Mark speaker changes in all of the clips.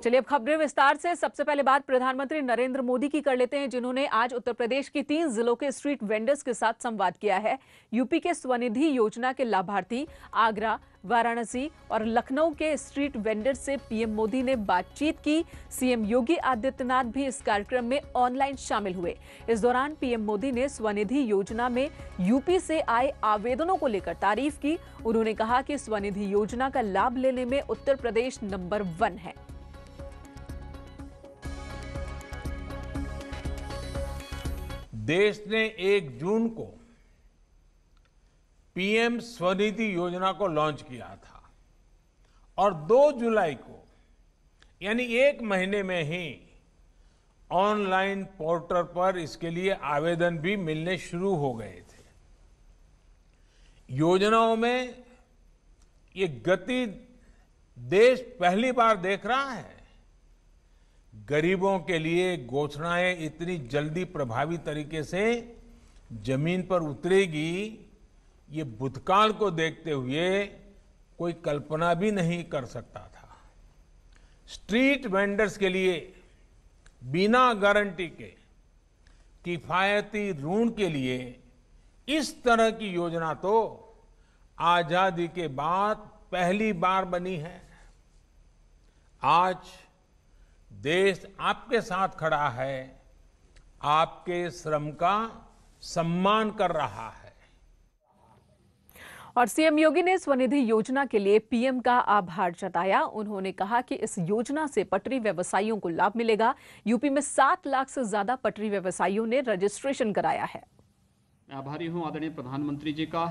Speaker 1: चलिए अब खबरें विस्तार से। सबसे पहले बात प्रधानमंत्री नरेंद्र मोदी की कर लेते हैं, जिन्होंने आज उत्तर प्रदेश के 3 जिलों के स्ट्रीट वेंडर्स के साथ संवाद किया है। यूपी के स्वनिधि योजना के लाभार्थी आगरा, वाराणसी और लखनऊ के स्ट्रीट वेंडर्स से पीएम मोदी ने बातचीत की। सीएम योगी आदित्यनाथ भी इस कार्यक्रम में ऑनलाइन शामिल हुए। इस दौरान पीएम मोदी ने स्वनिधि योजना में यूपी से आए आवेदनों को लेकर तारीफ की। उन्होंने कहा कि स्वनिधि योजना का लाभ लेने में उत्तर प्रदेश नंबर 1 है।
Speaker 2: देश ने 1 जून को पीएम स्वनिधि योजना को लॉन्च किया था और 2 जुलाई को यानी 1 महीने में ही ऑनलाइन पोर्टल पर इसके लिए आवेदन भी मिलने शुरू हो गए थे। योजनाओं में ये गति देश पहली बार देख रहा है। गरीबों के लिए घोषणाएं इतनी जल्दी प्रभावी तरीके से जमीन पर उतरेगी, ये भूतकाल को देखते हुए कोई कल्पना भी नहीं कर सकता था। स्ट्रीट वेंडर्स के लिए बिना गारंटी के किफायती ऋण के लिए इस तरह की योजना तो आजादी के बाद पहली बार बनी है। आज देश आपके साथ खड़ा है, आपके श्रम का सम्मान कर रहा है।
Speaker 1: और सीएम योगी ने स्वनिधि योजना के लिए पीएम का आभार जताया। उन्होंने कहा कि इस योजना से पटरी व्यवसायियों को लाभ मिलेगा। यूपी में 7 लाख से ज्यादा पटरी व्यवसायियों ने रजिस्ट्रेशन कराया है।
Speaker 3: मैं आभारी हूं आदरणीय प्रधानमंत्री जी का।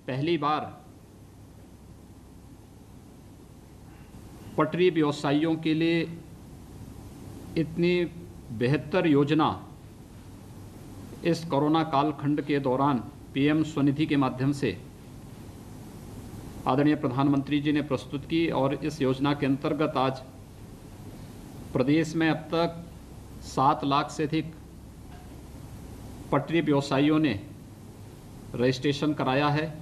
Speaker 3: पहली बार पटरी व्यवसायियों के लिए इतनी बेहतर योजना इस कोरोना कालखंड के दौरान पीएम स्वनिधि के माध्यम से आदरणीय प्रधानमंत्री जी ने प्रस्तुत की। और इस योजना के अंतर्गत आज प्रदेश में अब तक 7 लाख से अधिक पटरी व्यवसायियों ने रजिस्ट्रेशन कराया है,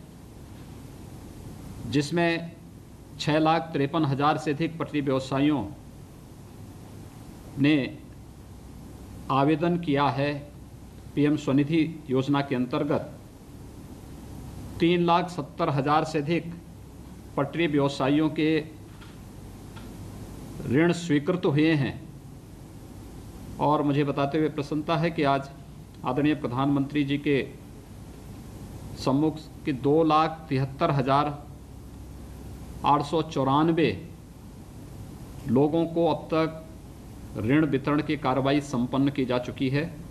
Speaker 3: जिसमें 6,53,000 से अधिक पटरी व्यवसायियों ने आवेदन किया है। पीएम स्वनिधि योजना के अंतर्गत 3,70,000 से अधिक पटरी व्यवसायियों के ऋण स्वीकृत हुए हैं। और मुझे बताते हुए प्रसन्नता है कि आज आदरणीय प्रधानमंत्री जी के सम्मुख के 2,73,894 लोगों को अब तक ऋण वितरण की कार्रवाई संपन्न की जा चुकी है।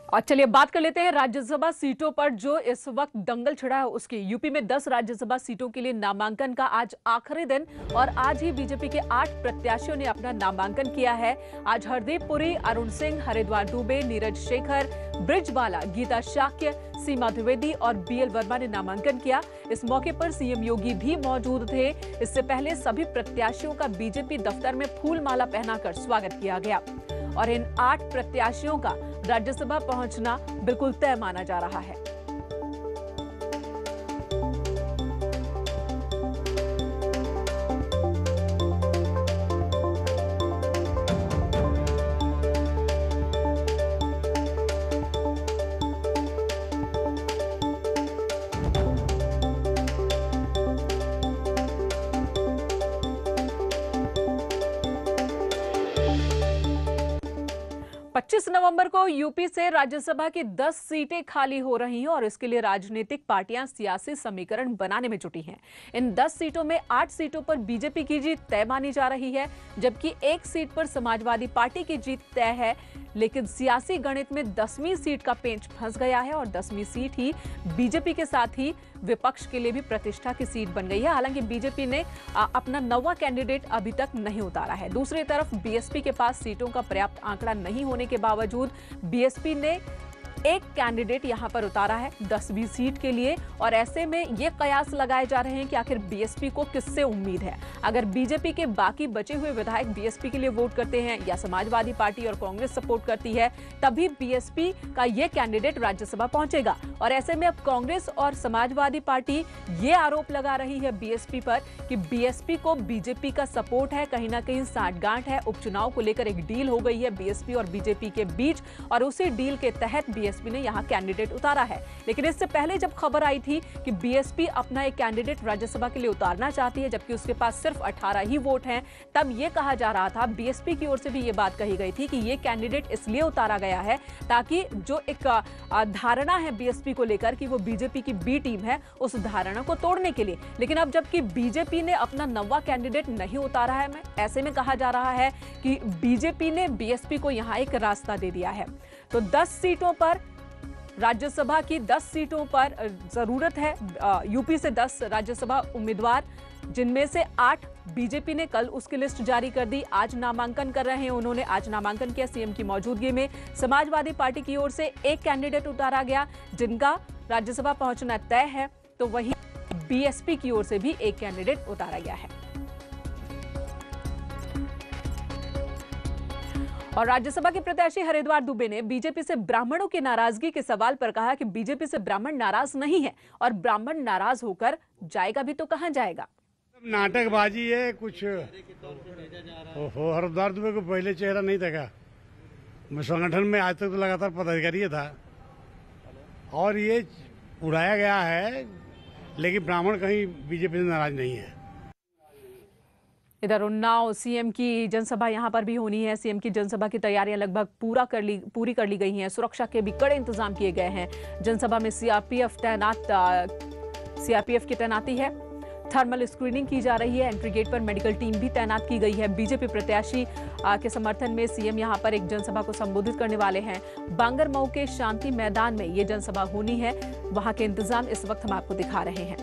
Speaker 1: और चलिए बात कर लेते हैं राज्यसभा सीटों पर जो इस वक्त दंगल छिड़ा है उसकी। यूपी में 10 राज्यसभा सीटों के लिए नामांकन का आज आखिरी दिन और आज ही बीजेपी के 8 प्रत्याशियों ने अपना नामांकन किया है। आज हरदीप पुरी, अरुण सिंह, हरिद्वार दुबे, नीरज शेखर, ब्रिजबाला, गीता शाक्य, सीमा द्विवेदी और बीएल वर्मा ने नामांकन किया। इस मौके पर सीएम योगी भी मौजूद थे। इससे पहले सभी प्रत्याशियों का बीजेपी दफ्तर में फूल माला पहनाकर स्वागत किया गया और इन 8 प्रत्याशियों का राज्यसभा पहुंचना बिल्कुल तय माना जा रहा है। 25 नवंबर को यूपी से राज्यसभा की 10 सीटें खाली हो रही हैं और इसके लिए राजनीतिक पार्टियां सियासी समीकरण बनाने में जुटी हैं। इन 10 सीटों में 8 सीटों पर बीजेपी की जीत तय मानी जा रही है, जबकि 1 सीट पर समाजवादी पार्टी की जीत तय है। लेकिन सियासी गणित में 10वीं सीट का पेंच फंस गया है और 10वीं सीट ही बीजेपी के साथ ही विपक्ष के लिए भी प्रतिष्ठा की सीट बन गई है। हालांकि बीजेपी ने अपना 9वां कैंडिडेट अभी तक नहीं उतारा है। दूसरी तरफ बीएसपी के पास सीटों का पर्याप्त आंकड़ा नहीं होने के बावजूद बीएसपी ने एक कैंडिडेट यहां पर उतारा है 10वीं सीट के लिए, और ऐसे में ये कयास लगाए जा रहे हैं कि आखिर बीएसपी को किससे उम्मीद है। अगर बीजेपी के बाकी बचे हुए विधायक बीएसपी के लिए वोट करते हैं या समाजवादी पार्टी और कांग्रेस सपोर्ट करती है, तभी बीएसपी का ये कैंडिडेट राज्यसभा पहुंचेगा। और ऐसे में अब कांग्रेस और समाजवादी पार्टी ये आरोप लगा रही है बीएसपी पर कि बीएसपी को बीजेपी का सपोर्ट है, कहीं ना कहीं साठगांठ है। उपचुनाव को लेकर एक डील हो गई है बीएसपी और बीजेपी के बीच, और उसी डील के तहत बीएसपी ने यहां कैंडिडेट उतारा है। लेकिन इससे पहले जब खबर आई थी कि बीएसपी अपना एक कैंडिडेट राज्यसभा के लिए उतारना चाहती है, जबकि उसके पास सिर्फ 18 ही वोट हैं, तब यह कहा जा रहा था, बीएसपी की ओर से भी यह बात कही गई थी कि यह कैंडिडेट इसलिए उतारा गया है ताकि जो एक धारणा है बीएसपी को लेकर कि वो बीजेपी की बी टीम है, उस धारणा को तोड़ने के लिए। लेकिन अब जबकि बीजेपी ने अपना नवा कैंडिडेट नहीं उतारा है, ऐसे में कहा जा रहा है कि बीजेपी ने बीएसपी को यहां एक रास्ता दे दिया है। तो 10 सीटों पर, राज्यसभा की 10 सीटों पर जरूरत है, यूपी से 10 राज्यसभा उम्मीदवार, जिनमें से 8 बीजेपी ने कल उसकी लिस्ट जारी कर दी। आज नामांकन कर रहे हैं, उन्होंने आज नामांकन किया सीएम की मौजूदगी में। समाजवादी पार्टी की ओर से एक कैंडिडेट उतारा गया जिनका राज्यसभा पहुंचना तय है, तो वहीं बीएसपी की ओर से भी एक कैंडिडेट उतारा गया है। और राज्यसभा के प्रत्याशी हरिद्वार दुबे ने बीजेपी से ब्राह्मणों की नाराजगी के सवाल पर कहा कि बीजेपी से ब्राह्मण नाराज नहीं है, और ब्राह्मण नाराज होकर जाएगा भी तो कहां जाएगा।
Speaker 4: नाटकबाजी है कुछ। हरिद्वार दुबे को पहले चेहरा नहीं देखा, मैं संगठन में आज तक तो लगातार पदाधिकारी था, और ये उड़ाया गया है, लेकिन ब्राह्मण कहीं बीजेपी से नाराज नहीं है।
Speaker 1: इधर उन्नाव सीएम की जनसभा यहां पर भी होनी है। सीएम की जनसभा की तैयारियां लगभग पूरी कर ली गई हैं। सुरक्षा के भी कड़े इंतजाम किए गए हैं। जनसभा में सीआरपीएफ की तैनाती है। थर्मल स्क्रीनिंग की जा रही है। एंट्री गेट पर मेडिकल टीम भी तैनात की गई है। बीजेपी प्रत्याशी के समर्थन में सीएम यहां पर एक जनसभा को संबोधित करने वाले हैं। बांगरमऊ के शांति मैदान में ये जनसभा होनी है। वहां के इंतजाम इस वक्त हम आपको दिखा रहे हैं।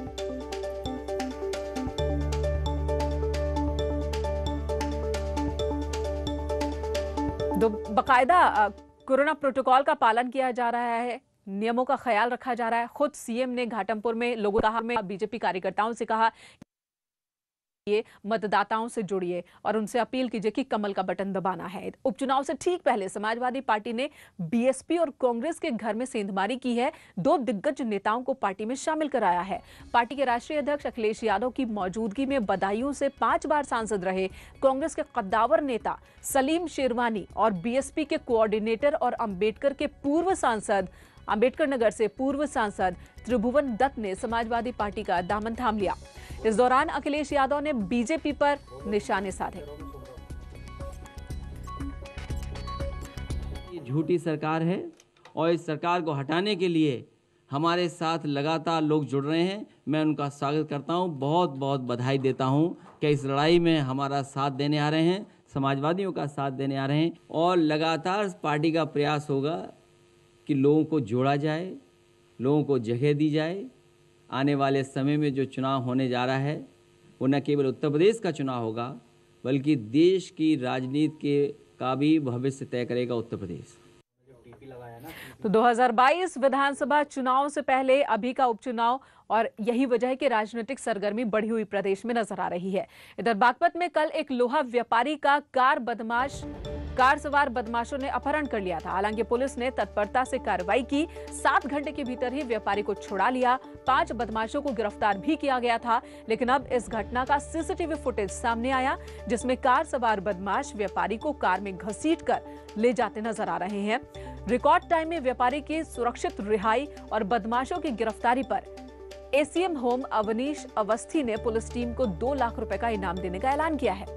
Speaker 1: तो बाकायदा कोरोना प्रोटोकॉल का पालन किया जा रहा है, नियमों का ख्याल रखा जा रहा है। खुद सीएम ने घाटमपुर में लोगों में बीजेपी कार्यकर्ताओं से कहा, ये मतदाताओं से जुड़िए और उनसे अपील कीजिए कि कमल का बटन दबाना है। उपचुनाव से ठीक पहले समाजवादी पार्टी ने बीएसपी और कांग्रेस के घर में सेंधमारी की है। 2 दिग्गज नेताओं को पार्टी में शामिल कराया है। पार्टी के राष्ट्रीय अध्यक्ष अखिलेश यादव की मौजूदगी में बदायूं से 5 बार सांसद रहे कांग्रेस के कद्दावर नेता सलीम शेरवानी और बीएसपी के कोऑर्डिनेटर और अंबेडकर नगर से पूर्व सांसद त्रिभुवन दत्त ने समाजवादी पार्टी का दामन थाम लिया। इस दौरान अखिलेश यादव ने बीजेपी पर निशाने साधे।
Speaker 5: ये झूठी सरकार है और इस सरकार को हटाने के लिए हमारे साथ लगातार लोग जुड़ रहे हैं। मैं उनका स्वागत करता हूं, बहुत बहुत बधाई देता हूं कि इस लड़ाई में हमारा साथ देने आ रहे हैं, समाजवादियों का साथ देने आ रहे हैं। और लगातार पार्टी का प्रयास होगा कि लोगों को जोड़ा जाए, लोगों को जगह दी जाए। आने वाले समय में जो चुनाव होने जा रहा है वो न केवल उत्तर प्रदेश का चुनाव होगा, बल्कि देश की राजनीति का भी भविष्य तय करेगा उत्तर प्रदेश।
Speaker 1: तो 2022 विधानसभा चुनाव से पहले अभी का उपचुनाव, और यही वजह है कि राजनीतिक सरगर्मी बढ़ी हुई प्रदेश में नजर आ रही है। इधर बागपत में कल एक लोहा व्यापारी का कार सवार बदमाशों ने अपहरण कर लिया था। हालांकि पुलिस ने तत्परता से कार्रवाई की। 7 घंटे के भीतर ही व्यापारी को छुड़ा लिया। 5 बदमाशों को गिरफ्तार भी किया गया था। लेकिन अब इस घटना का सीसीटीवी फुटेज सामने आया, जिसमें कार सवार बदमाश व्यापारी को कार में घसीटकर ले जाते नजर आ रहे हैं। रिकॉर्ड टाइम में व्यापारी की सुरक्षित रिहाई और बदमाशों की गिरफ्तारी पर एसीएम होम अवनीश अवस्थी ने पुलिस टीम को 2 लाख रुपए का इनाम देने का ऐलान किया है।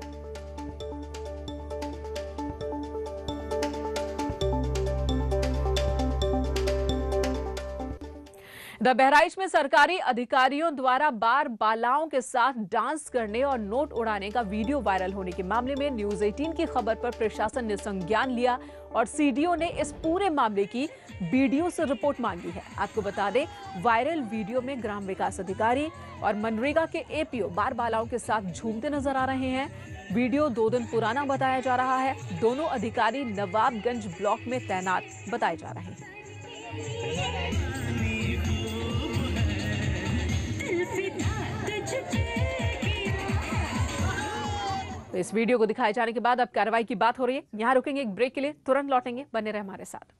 Speaker 1: बहराइच में सरकारी अधिकारियों द्वारा बालाओं के साथ डांस करने और नोट उड़ाने का वीडियो वायरल होने के मामले में न्यूज 18 की खबर पर प्रशासन ने संज्ञान लिया और सीडीओ ने इस पूरे मामले की बीडीओ से रिपोर्ट मांगी है। आपको बता दें, वायरल वीडियो में ग्राम विकास अधिकारी और मनरेगा के एपीओ बालाओं के साथ झूमते नजर आ रहे हैं। वीडियो 2 दिन पुराना बताया जा रहा है। दोनों अधिकारी नवाबगंज ब्लॉक में तैनात बताए जा रहे हैं। तो इस वीडियो को दिखाए जाने के बाद अब कार्रवाई की बात हो रही है। यहाँ रुकेंगे एक ब्रेक के लिए, तुरंत लौटेंगे, बने रहे हमारे साथ।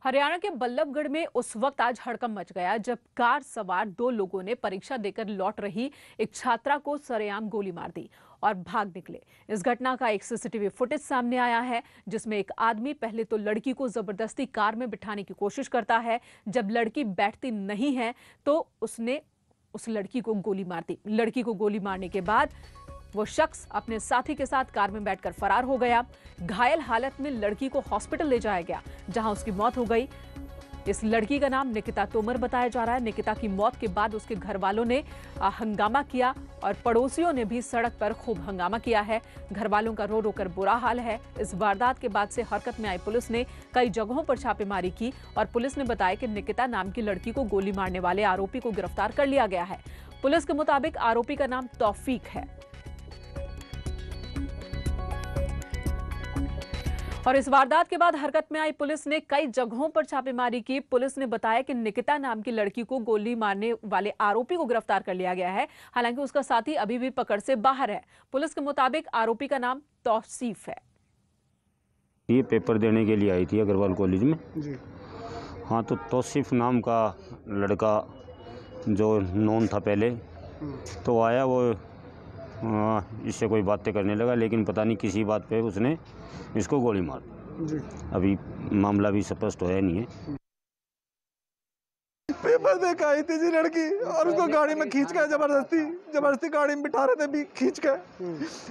Speaker 1: हरियाणा के बल्लभगढ़ में उस वक्त आज हड़कंप मच गया जब कार सवार 2 लोगों ने परीक्षा देकर लौट रही एक छात्रा को सरेआम गोली मार दी और भाग निकले। इस घटना का एक सीसीटीवी फुटेज सामने आया है जिसमें एक आदमी पहले तो लड़की को जबरदस्ती कार में बिठाने की कोशिश करता है। जब लड़की बैठती नहीं है तो उसने उस लड़की को गोली मार दी। लड़की को गोली मारने के बाद वो शख्स अपने साथी के साथ कार में बैठकर फरार हो गया। घायल हालत में लड़की को हॉस्पिटल ले जाया गया जहां उसकी मौत हो गई। इस लड़की का नाम निकिता तोमर बताया जा रहा है। निकिता की मौत के बाद उसके घर वालों ने हंगामा किया और पड़ोसियों ने भी सड़क पर खूब हंगामा किया है। घर वालों का रो रो कर बुरा हाल है। इस वारदात के बाद से हरकत में आई पुलिस ने कई जगहों पर छापेमारी की और पुलिस ने बताया कि निकिता नाम की लड़की को गोली मारने वाले आरोपी को गिरफ्तार कर लिया गया है। पुलिस के मुताबिक आरोपी का नाम तौफीक है। और इस वारदात के बाद हरकत में आई पुलिस ने कई जगहों पर छापेमारी की। पुलिस ने बताया कि निकिता नाम की लड़की को गोली मारने वाले आरोपी को गिरफ्तार कर लिया गया है। हालांकि उसका साथी अभी भी पकड़ से बाहर है। पुलिस के मुताबिक आरोपी का नाम तौसीफ है।
Speaker 6: ये पेपर देने के लिए आई थी अग्रवाल कॉलेज में
Speaker 4: जी।
Speaker 6: हाँ, तो तौसीफ नाम का लड़का जो नॉन था पहले, तो आया वो इससे कोई बातें करने लगा, लेकिन पता नहीं किसी बात पे उसने इसको गोली मार दी। अभी मामला भी स्पष्ट होया नहीं है।
Speaker 7: पेपर दे के आई थी जी लड़की और उसको गाड़ी में खींच के जबरदस्ती गाड़ी में बिठा रहे थे भी खींच के।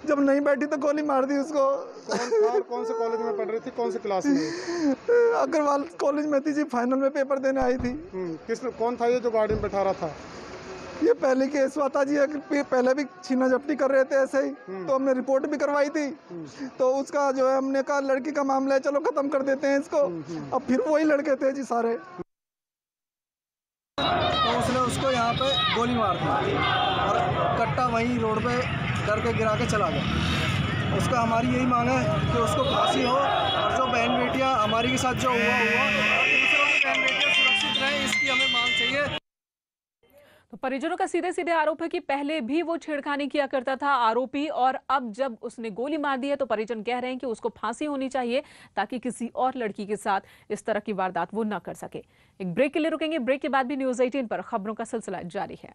Speaker 7: जब नहीं बैठी तो गोली मार दी उसको।
Speaker 8: कौन से कॉलेज में पढ़ रही थी, कौन से क्लास में?
Speaker 7: अग्रवाल कॉलेज में थी जी, फाइनल में पेपर देने आई थी।
Speaker 8: कौन था ये जो गाड़ी में बिठा रहा था?
Speaker 7: ये पहले केस हुआ था जी, पहले भी छीना झपटी कर रहे थे ऐसे ही, तो हमने रिपोर्ट भी करवाई थी। तो उसका जो है हमने कहा लड़की का मामला है, चलो खत्म कर देते हैं इसको। अब फिर वही लड़के थे जी सारे।
Speaker 9: तो उसने उसको यहाँ पे गोली मार दी और कट्टा वहीं रोड पे करके गिरा के चला गया। उसका हमारी यही मांग है कि उसको फांसी हो और जो बहन बेटियाँ हमारी के साथ जो हुआ दूसरों की बहन बेटियाँ सुरक्षित रहें, इसकी हमें मांग चाहिए।
Speaker 1: तो परिजनों का सीधे सीधे आरोप है कि पहले भी वो छेड़खानी किया करता था आरोपी, और अब जब उसने गोली मार दी है तो परिजन कह रहे हैं कि उसको फांसी होनी चाहिए ताकि किसी और लड़की के साथ इस तरह की वारदात वो न कर सके। एक ब्रेक के लिए रुकेंगे, ब्रेक के बाद भी न्यूज़ 18 पर खबरों का सिलसिला जारी है।